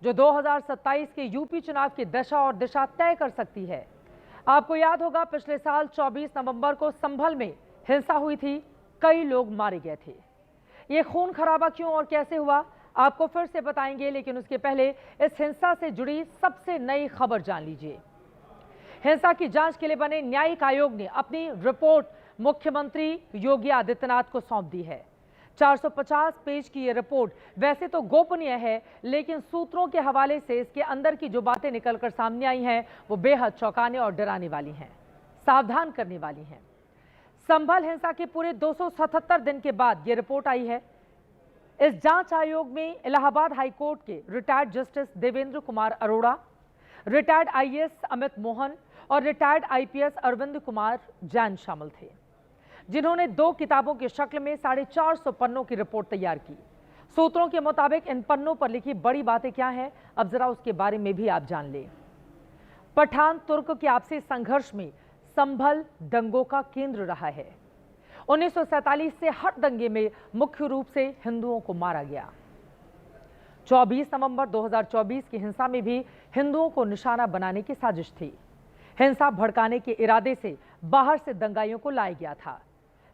जो 2027 के यूपी चुनाव की दशा और दिशा तय कर सकती है। आपको याद होगा पिछले साल 24 नवंबर को संभल में हिंसा हुई थी, कई लोग मारे गए थे। ये खून खराबा क्यों और कैसे हुआ आपको फिर से बताएंगे, लेकिन उसके पहले इस हिंसा से जुड़ी सबसे नई खबर जान लीजिए। हिंसा की जांच के लिए बने न्यायिक आयोग ने अपनी रिपोर्ट मुख्यमंत्री योगी आदित्यनाथ को सौंप दी है। 450 पेज की यह रिपोर्ट वैसे तो गोपनीय है, लेकिन सूत्रों के हवाले से इसके अंदर की जो बातें निकलकर सामने आई हैं वो बेहद चौंकाने और डराने वाली हैं, सावधान करने वाली हैं। संभल हिंसा के पूरे 277 दिन के बाद यह रिपोर्ट आई है। इस जांच आयोग में इलाहाबाद हाईकोर्ट के retired justice Devendra Kumar Arora, retired IAS Amit Mohan और रिटायर्ड आईपीएस अरविंद कुमार जैन शामिल थे, जिन्होंने 2 किताबों की शक्ल में 450 पन्नों की रिपोर्ट तैयार की। सूत्रों के मुताबिक इन पन्नों पर लिखी बड़ी बातें क्या हैं, अब जरा उसके बारे में भी आप जान लें। पठान तुर्क के आपसी संघर्ष में संभल दंगों का केंद्र रहा है। 1947 से हर दंगे में मुख्य रूप से हिंदुओं को मारा गया। 24 नवंबर 2024 की हिंसा में भी हिंदुओं को निशाना बनाने की साजिश थी। हिंसा भड़काने के इरादे से बाहर से दंगाइयों को लाया गया था,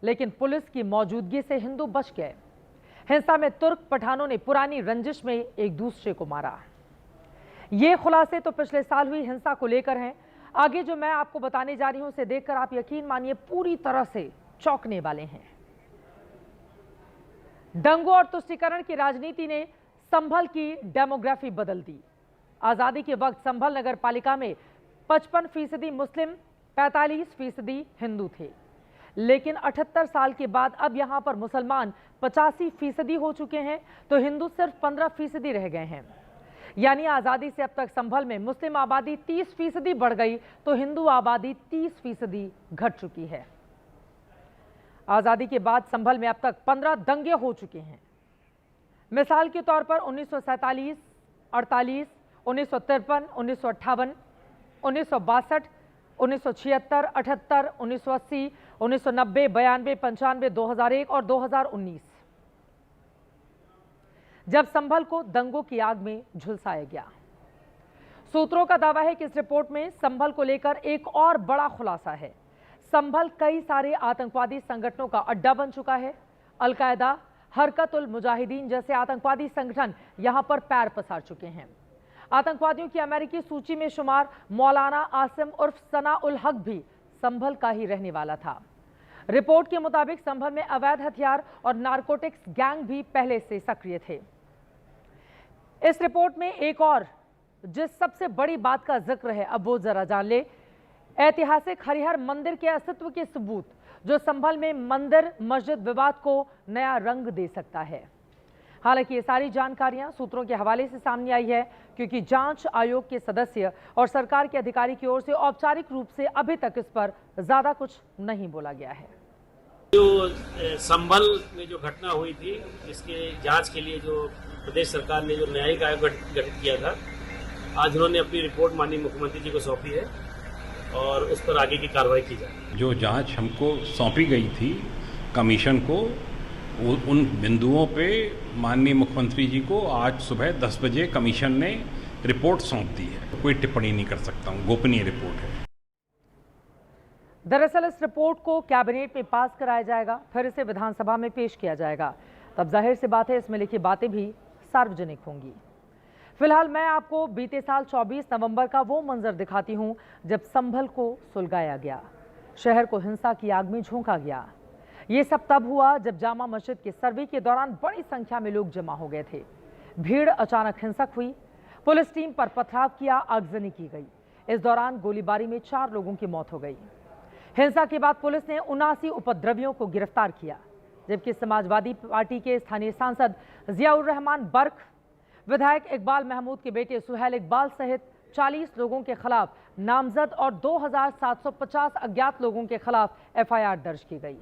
लेकिन पुलिस की मौजूदगी से हिंदू बच गए। हिंसा में तुर्क पठानों ने पुरानी रंजिश में एक दूसरे को मारा। ये खुलासे तो पिछले साल हुई हिंसा को लेकर हैं। आगे जो मैं आपको बताने जा रही हूं उसे देखकर आप यकीन मानिए पूरी तरह से चौंकने वाले हैं। दंगों और तुष्टीकरण की राजनीति ने संभल की डेमोग्राफी बदल दी। आजादी के वक्त संभल नगर पालिका में 55% मुस्लिम, 45% हिंदू थे, लेकिन 78 साल के बाद अब यहां पर मुसलमान 85% हो चुके हैं, तो हिंदू सिर्फ 15% रह गए हैं। यानी आजादी से अब तक संभल में मुस्लिम आबादी 30% बढ़ गई, तो हिंदू आबादी 30% घट चुकी है। आजादी के बाद संभल में अब तक 15 दंगे हो चुके हैं। मिसाल के तौर पर 1947, 48, 1953, 1958, 1962, 1976, 78, 1980, 1990, 92, 95, 2001 और 2019, जब संभल को दंगों की आग में झुलसाया गया। सूत्रों का दावा है कि इस रिपोर्ट में संभल को लेकर एक और बड़ा खुलासा है। संभल कई सारे आतंकवादी संगठनों का अड्डा बन चुका है। अलकायदा, हरकत उल मुजाहिदीन जैसे आतंकवादी संगठन यहां पर पैर पसार चुके हैं। आतंकवादियों की अमेरिकी सूची में शुमार मौलाना आसिम उर्फ सना उल हक भी संभल का ही रहने वाला था। रिपोर्ट के मुताबिक संभल में अवैध हथियार और नारकोटिक्स गैंग भी पहले से सक्रिय थे। इस रिपोर्ट में एक और जिस सबसे बड़ी बात का जिक्र है, अब वो जरा जान ले। ऐतिहासिक हरिहर मंदिर के अस्तित्व के सबूत, जो संभल में मंदिर मस्जिद विवाद को नया रंग दे सकता है। हालांकि ये सारी जानकारियां सूत्रों के हवाले से सामने आई है, क्योंकि जांच आयोग के सदस्य और सरकार के अधिकारी की ओर से औपचारिक रूप से अभी तक इस पर ज्यादा कुछ नहीं बोला गया है। जो संभल में जो घटना हुई थी, इसके जांच के लिए जो प्रदेश सरकार ने जो न्यायिक आयोग गठित किया था, आज उन्होंने अपनी रिपोर्ट माननीय मुख्यमंत्री जी को सौंपी है और उस पर आगे की कार्रवाई की जाए। जो जांच हमको सौंपी गई थी कमीशन को, उन बिंदुओं पे माननीय मुख्यमंत्री जी को आज सुबह 10 बजे कमीशन ने रिपोर्ट सौंप दी है। कोई टिप्पणी नहीं कर सकता हूँ, गोपनीय रिपोर्ट है। दरअसल इस रिपोर्ट को कैबिनेट में पास कराया जाएगा, फिर इसे विधानसभा में पेश किया जाएगा, तब जाहिर सी बात है इसमें लिखी बातें भी सार्वजनिक होंगी। फिलहाल मैं आपको बीते साल 24 नवंबर का वो मंजर दिखाती हूं जब संभल को सुलगाया गया, शहर को हिंसा की आग में झोंका गया। ये सब तब हुआ जब जामा मस्जिद के सर्वे के दौरान बड़ी संख्या में लोग जमा हो गए थे। भीड़ अचानक हिंसक हुई, पुलिस टीम पर पथराव किया, आगजनी की गई। इस दौरान गोलीबारी में 4 लोगों की मौत हो गई। हिंसा के बाद पुलिस ने 79 उपद्रवियों को गिरफ्तार किया, जबकि समाजवादी पार्टी के स्थानीय सांसद जियाउर रहमान बर्क, विधायक इकबाल महमूद के बेटे सुहेल इकबाल सहित 40 लोगों के खिलाफ नामजद और 2750 अज्ञात लोगों के खिलाफ एफआईआर दर्ज की गई।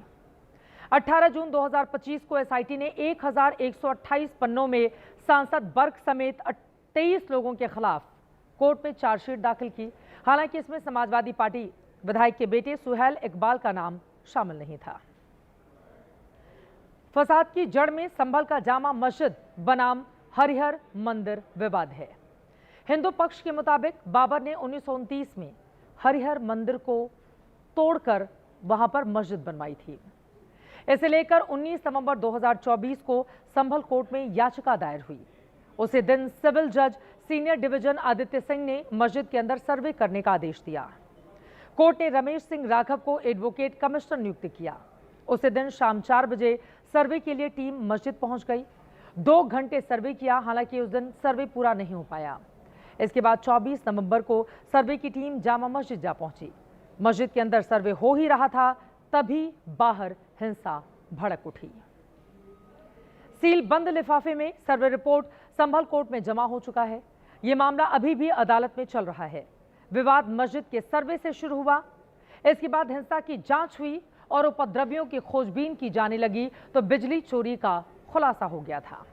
18 जून 2025 को एसआईटी ने 1128 पन्नों में सांसद बर्क समेत 23 लोगों के खिलाफ कोर्ट में चार्जशीट दाखिल की। हालांकि इसमें समाजवादी पार्टी विधायक के बेटे सुहेल इकबाल का नाम शामिल नहीं था। फसाद की जड़ में संभल का जामा मस्जिद बनाम हरिहर मंदिर विवाद है। हिंदू पक्ष के मुताबिक बाबर ने 1929 में हरिहर मंदिर को तोड़कर वहां पर मस्जिद बनवाई थी। इसे लेकर 19 नवंबर 2024 को संभल कोर्ट में याचिका दायर हुई। उसी दिन सिविल जज सीनियर डिवीजन आदित्य सिंह ने मस्जिद के अंदर सर्वे करने का आदेश दिया। कोर्ट ने रमेश सिंह राघव को एडवोकेट कमिश्नर नियुक्त किया। उसी दिन शाम 4 बजे सर्वे के लिए टीम मस्जिद पहुंच गई। 2 घंटे सर्वे किया, हालांकि उस दिन सर्वे पूरा नहीं हो पाया। इसके बाद 24 नवंबर को सर्वे की टीम जामा मस्जिद जा पहुंची। मस्जिद के अंदर सर्वे हो ही रहा था, तभी बाहर हिंसा भड़क उठी। सील बंद लिफाफे में सर्वे रिपोर्ट संभल कोर्ट में जमा हो चुका है। यह मामला अभी भी अदालत में चल रहा है। विवाद मस्जिद के सर्वे से शुरू हुआ, इसके बाद हिंसा की जांच हुई और उपद्रवियों की खोजबीन की जाने लगी तो बिजली चोरी का खुलासा हो गया था।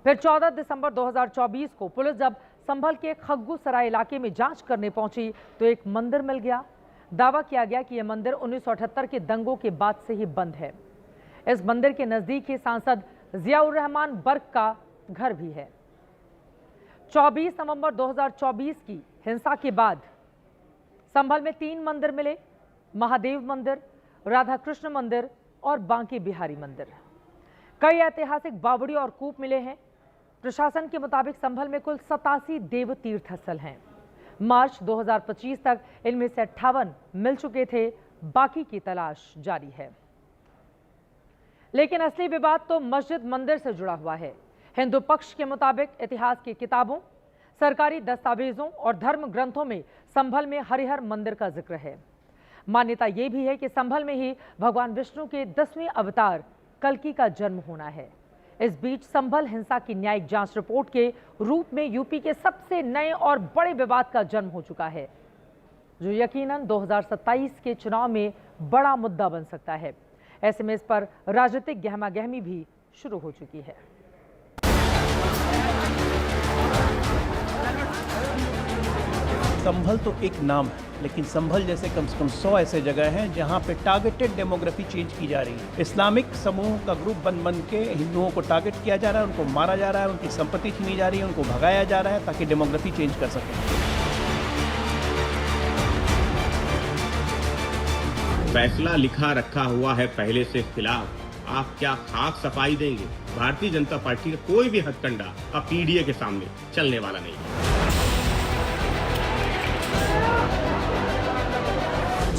फिर 14 दिसंबर 2024 को पुलिस जब संभल के खग्गू सराय इलाके में जांच करने पहुंची तो एक मंदिर मिल गया। दावा किया गया कि यह मंदिर 1978 के दंगों के बाद से ही बंद है। इस मंदिर के नजदीक ही सांसद जियाउर रहमान बर्क का घर भी है। 24 नवंबर 2024 की हिंसा के बाद संभल में 3 मंदिर मिले, महादेव मंदिर, राधा कृष्ण मंदिर और बांके बिहारी मंदिर। कई ऐतिहासिक बावड़ी और कूप मिले हैं। प्रशासन के मुताबिक संभल में कुल 87 देव तीर्थ स्थल हैं। मार्च 2025 तक इनमें से 58 मिल चुके थे, बाकी की तलाश जारी है। लेकिन असली विवाद तो मस्जिद मंदिर से जुड़ा हुआ है। हिंदू पक्ष के मुताबिक इतिहास की किताबों, सरकारी दस्तावेजों और धर्म ग्रंथों में संभल में हरिहर मंदिर का जिक्र है। मान्यता यह भी है कि संभल में ही भगवान विष्णु के 10वें अवतार कल्कि का जन्म होना है। इस बीच संभल हिंसा की न्यायिक जांच रिपोर्ट के रूप में यूपी के सबसे नए और बड़े विवाद का जन्म हो चुका है, जो यकीनन 2027 के चुनाव में बड़ा मुद्दा बन सकता है। ऐसे में इस पर राजनीतिक गहमागहमी भी शुरू हो चुकी है। संभल तो एक नाम है, लेकिन संभल जैसे कम से कम 100 ऐसे जगह हैं जहां पे टारगेटेड डेमोग्राफी चेंज की जा रही है। इस्लामिक समूह का ग्रुप बन के हिंदुओं को टारगेट किया जा रहा है, उनको मारा जा रहा है, उनकी संपत्ति छीनी जा रही है, उनको भगाया जा रहा है ताकि डेमोग्राफी चेंज कर सके। फैसला लिखा रखा हुआ है पहले से खिलाफ। आप क्या खाक सफाई देंगे? भारतीय जनता पार्टी का कोई भी हथकंडा अब पीडीए के सामने चलने वाला नहीं है।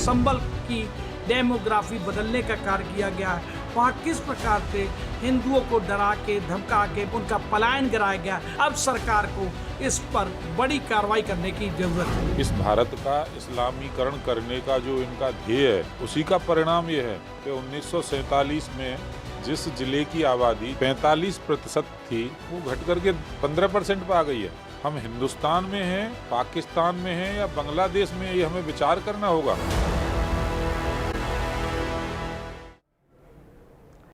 संभल की डेमोग्राफी बदलने का कार्य किया गया है। वहाँ किस प्रकार से हिंदुओं को डरा के धमका के उनका पलायन कराया गया। अब सरकार को इस पर बड़ी कार्रवाई करने की जरूरत है। इस भारत का इस्लामीकरण करने का जो इनका ध्येय है, उसी का परिणाम ये है कि 1947 में जिस जिले की आबादी 45% थी, वो घट करके 15% पर आ गई है। हम हिंदुस्तान में हैं, पाकिस्तान में हैं या बांग्लादेश में, ये हमें विचार करना होगा।